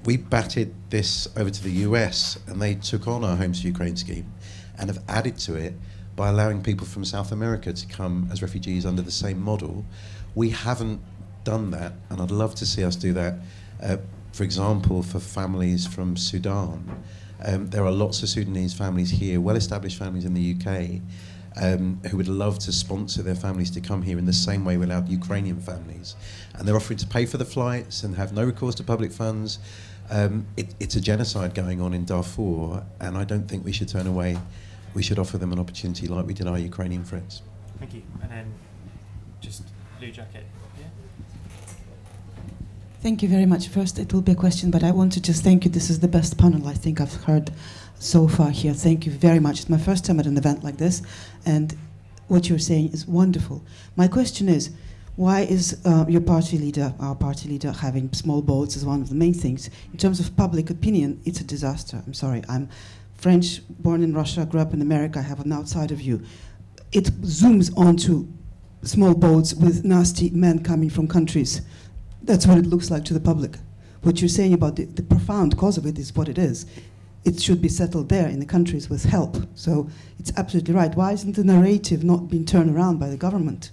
We batted this over to the US, and they took on our Homes for Ukraine scheme and have added to it by allowing people from South America to come as refugees under the same model. We haven't done that, and I'd love to see us do that. For example, for families from Sudan, there are lots of Sudanese families here, well-established families in the UK, who would love to sponsor their families to come here in the same way we allowed Ukrainian families. And they're offering to pay for the flights and have no recourse to public funds. It's a genocide going on in Darfur, and I don't think we should turn away. We should offer them an opportunity like we did our Ukrainian friends. Thank you. And then just blue jacket. Yeah. Thank you very much. First, it will be a question, but I want to just thank you. This is the best panel I think I've heard so far here. Thank you very much. It's my first time at an event like this, and what you're saying is wonderful. My question is, why is your party leader, our party leader, having small boats as one of the main things? In terms of public opinion, it's a disaster. I'm sorry. I'm French, born in Russia, grew up in America. I have an outsider view. It zooms onto small boats with nasty men coming from countries. That's what it looks like to the public. What you're saying about the profound cause of it is what it is. It should be settled there in the countries with help. So it's absolutely right. Why isn't the narrative not being turned around by the government?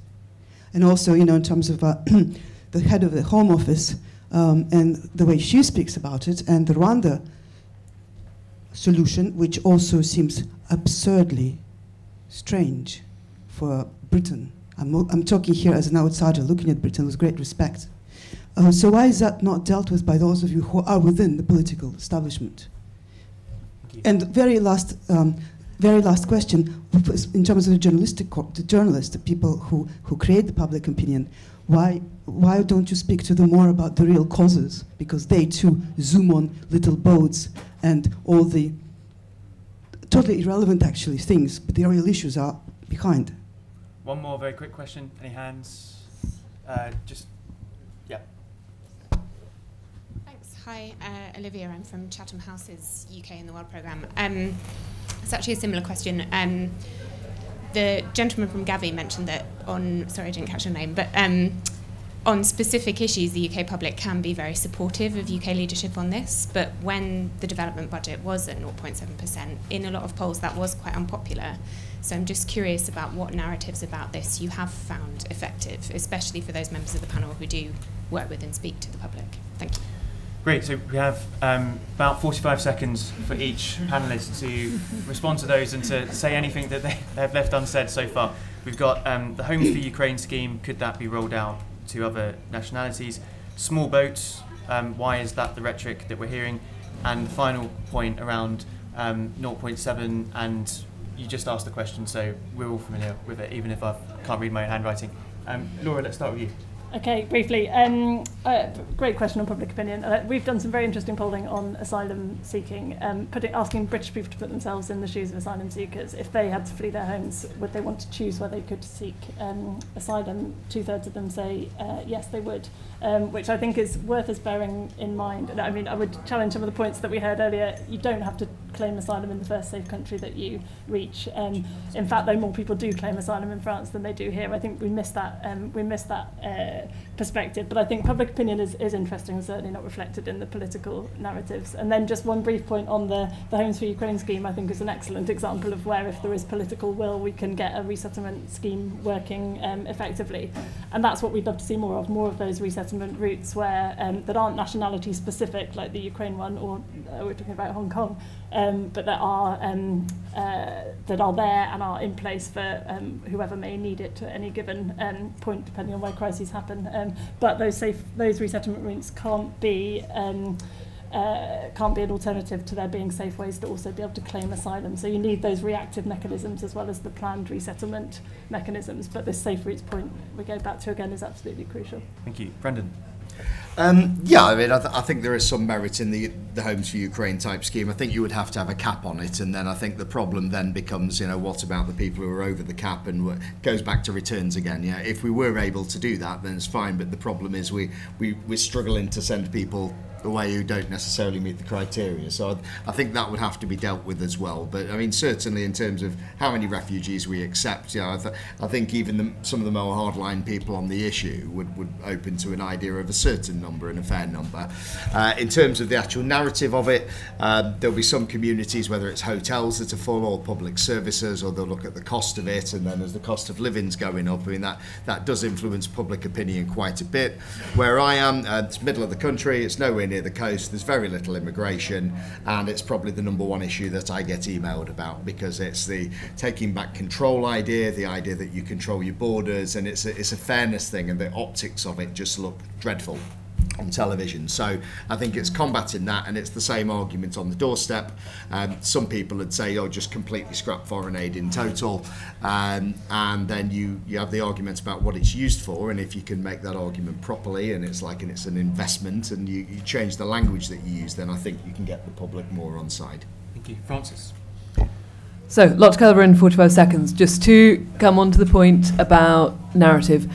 And also, in terms of the head of the Home Office and the way she speaks about it, and the Rwanda solution, which also seems absurdly strange for Britain. I'm talking here as an outsider looking at Britain with great respect. So why is that not dealt with by those of you who are within the political establishment? And very last question, in terms of the journalists, the people who create the public opinion, why don't you speak to them more about the real causes? Because they too zoom on little boats and all the totally irrelevant actually things, but the real issues are behind. One more very quick question. Any hands? Yeah. Thanks. Hi, Olivia. I'm from Chatham House's UK in the World programme. It's actually a similar question. The gentleman from Gavi mentioned that sorry, I didn't catch your name, but on specific issues, the UK public can be very supportive of UK leadership on this, but when the development budget was at 0.7%, in a lot of polls that was quite unpopular. So I'm just curious about what narratives about this you have found effective, especially for those members of the panel who do work with and speak to the public. Thank you. Great, so we have about 45 seconds for each panellist to respond to those and to say anything that they have left unsaid so far. We've got the Homes for Ukraine scheme, could that be rolled out to other nationalities? Small boats, why is that the rhetoric that we're hearing? And the final point around 0.7, and you just asked the question, so we're all familiar with it, even if I can't read my own handwriting. Laura, let's start with you. Okay, briefly. Great question on public opinion. We've done some very interesting polling on asylum seeking, asking British people to put themselves in the shoes of asylum seekers. If they had to flee their homes, would they want to choose where they could seek asylum? 2/3 of them say yes, they would, which I think is worth us bearing in mind. I mean, I would challenge some of the points that we heard earlier. You don't have to claim asylum in the first safe country that you reach. In fact, though, more people do claim asylum in France than they do here. I think we missed that. Perspective, but I think public opinion is interesting and certainly not reflected in the political narratives. And then just one brief point on the Homes for Ukraine scheme, I think is an excellent example of where, if there is political will, we can get a resettlement scheme working effectively. And that's what we'd love to see more of those resettlement routes where that aren't nationality specific, like the Ukraine one, or we're talking about Hong Kong, but that are there and are in place for whoever may need it at any given point, depending on where crises happen. But those resettlement routes can't be an alternative to there being safe ways to also be able to claim asylum. So you need those reactive mechanisms as well as the planned resettlement mechanisms. But this safe routes point we go back to again is absolutely crucial. Thank you. Brendan. Yeah, I mean, I think there is some merit in the Homes for Ukraine type scheme. I think you would have to have a cap on it, and then I think the problem then becomes, what about the people who are over the cap, and it goes back to returns again. Yeah, if we were able to do that, then it's fine. But the problem is we're struggling to send people away who don't necessarily meet the criteria. So I think that would have to be dealt with as well. But I mean, certainly in terms of how many refugees we accept, I think even some of the more hardline people on the issue would open to an idea of a certain number and a fair number. In terms of the actual narrative of it, there'll be some communities, whether it's hotels that are full or public services, or they'll look at the cost of it, and then as the cost of living's going up, I mean that does influence public opinion quite a bit. Where I am, it's middle of the country, it's nowhere near the coast, there's very little immigration, and it's probably the number one issue that I get emailed about, because it's the taking back control idea, the idea that you control your borders, and it's a fairness thing, and the optics of it just look dreadful on television. So I think it's combating that, and it's the same argument on the doorstep. Some people would say, just completely scrap foreign aid in total, and then you have the argument about what it's used for, and if you can make that argument properly, and it's an investment, and you change the language that you use, then I think you can get the public more on side. Thank you. Francis. So, a lot to cover in 45 seconds. Just to come on to the point about narrative.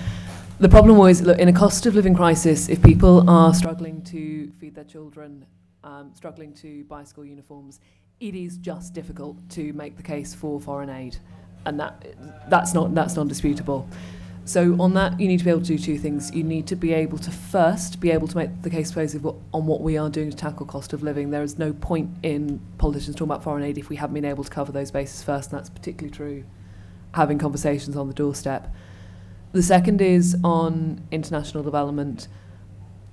The problem was, look, in a cost of living crisis, if people are struggling to feed their children, struggling to buy school uniforms, it is just difficult to make the case for foreign aid, and that's non-disputable. So on that, you need to be able to do two things. You need to be able to first be able to make the case on what we are doing to tackle cost of living. There is no point in politicians talking about foreign aid if we haven't been able to cover those bases first, and that's particularly true having conversations on the doorstep. The second is on international development.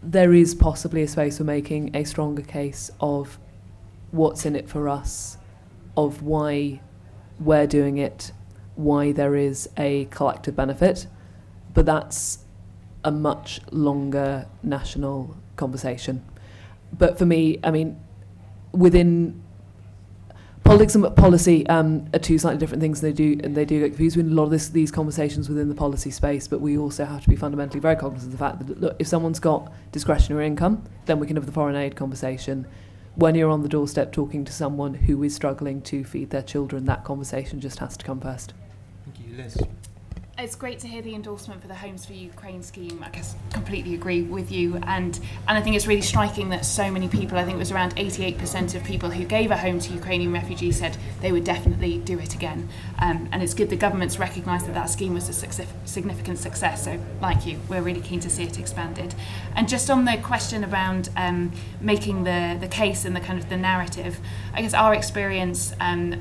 There is possibly a space for making a stronger case of what's in it for us, of why we're doing it, why there is a collective benefit, but that's a much longer national conversation. But for me, I mean, within politics and policy are two slightly different things, and they do get confused with a lot of these conversations within the policy space. But we also have to be fundamentally very cognizant of the fact that, look, if someone's got discretionary income, then we can have the foreign aid conversation. When you're on the doorstep talking to someone who is struggling to feed their children, that conversation just has to come first. Thank you, Liz. It's great to hear the endorsement for the Homes for Ukraine scheme. I guess completely agree with you, and I think it's really striking that so many people, I think it was around 88% of people who gave a home to Ukrainian refugees said they would definitely do it again. And it's good the government's recognised that that scheme was a significant success. So, like you, we're really keen to see it expanded. And just on the question around making the case and the kind of the narrative, I guess our experience,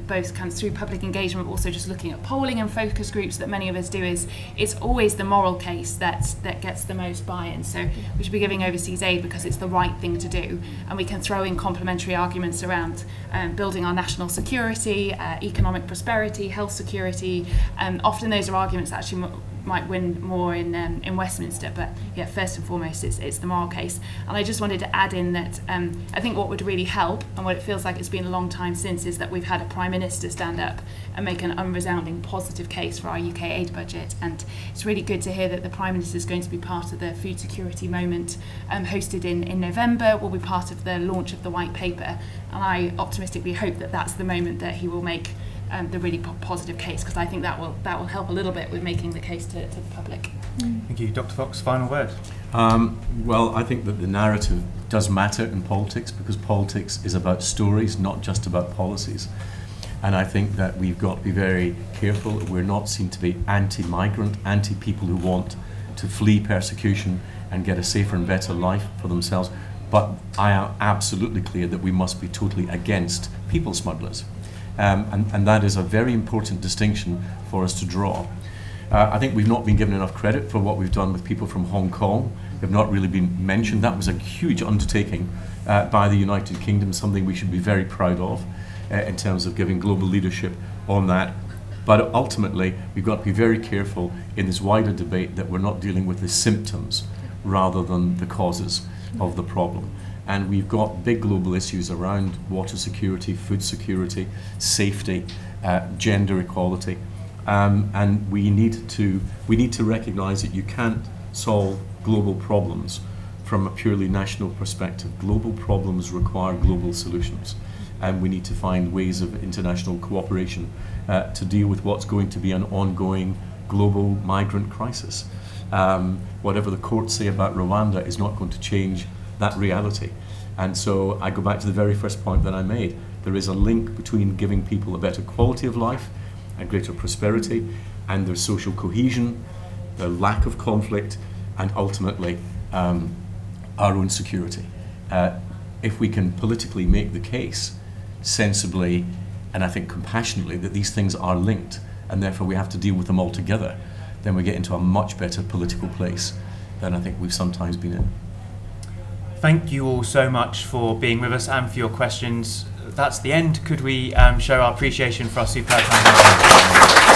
both kind of through public engagement, but also just looking at polling and focus groups that many of us do, is it's always the moral case that gets the most buy-in. So we should be giving overseas aid because it's the right thing to do, and we can throw in complementary arguments around building our national security, economic prosperity, health security. Often those are arguments that actually might win more in Westminster, but yeah, first and foremost it's the moral case. And I just wanted to add in that I think what would really help, and what it feels like it's been a long time since, is that we've had a Prime Minister stand up and make an unresounding positive case for our UK aid budget. And it's really good to hear that the Prime Minister is going to be part of the food security moment hosted in November, will be part of the launch of the White Paper, and I optimistically hope that that's the moment that he will make the really positive case, because I think that will help a little bit with making the case to the public. Thank you. Dr. Fox, final word. Well, I think that the narrative does matter in politics, because politics is about stories, not just about policies. And I think that we've got to be very careful that we're not seen to be anti-migrant, anti-people who want to flee persecution and get a safer and better life for themselves. But I am absolutely clear that we must be totally against people smugglers. And that is a very important distinction for us to draw. I think we've not been given enough credit for what we've done with people from Hong Kong. They've not really been mentioned. That was a huge undertaking by the United Kingdom, something we should be very proud of in terms of giving global leadership on that. But ultimately, we've got to be very careful in this wider debate that we're not dealing with the symptoms rather than the causes of the problem. And we've got big global issues around water security, food security, safety, gender equality, and we need to recognise that you can't solve global problems from a purely national perspective. Global problems require global solutions, and we need to find ways of international cooperation to deal with what's going to be an ongoing global migrant crisis. Whatever the courts say about Rwanda is not going to change that reality. And so I go back to the very first point that I made. There is a link between giving people a better quality of life and greater prosperity, and their social cohesion, their lack of conflict, and ultimately our own security. If we can politically make the case sensibly, and I think compassionately, that these things are linked and therefore we have to deal with them all together, then we get into a much better political place than I think we've sometimes been in. Thank you all so much for being with us and for your questions. That's the end. Could we show our appreciation for our superb panel?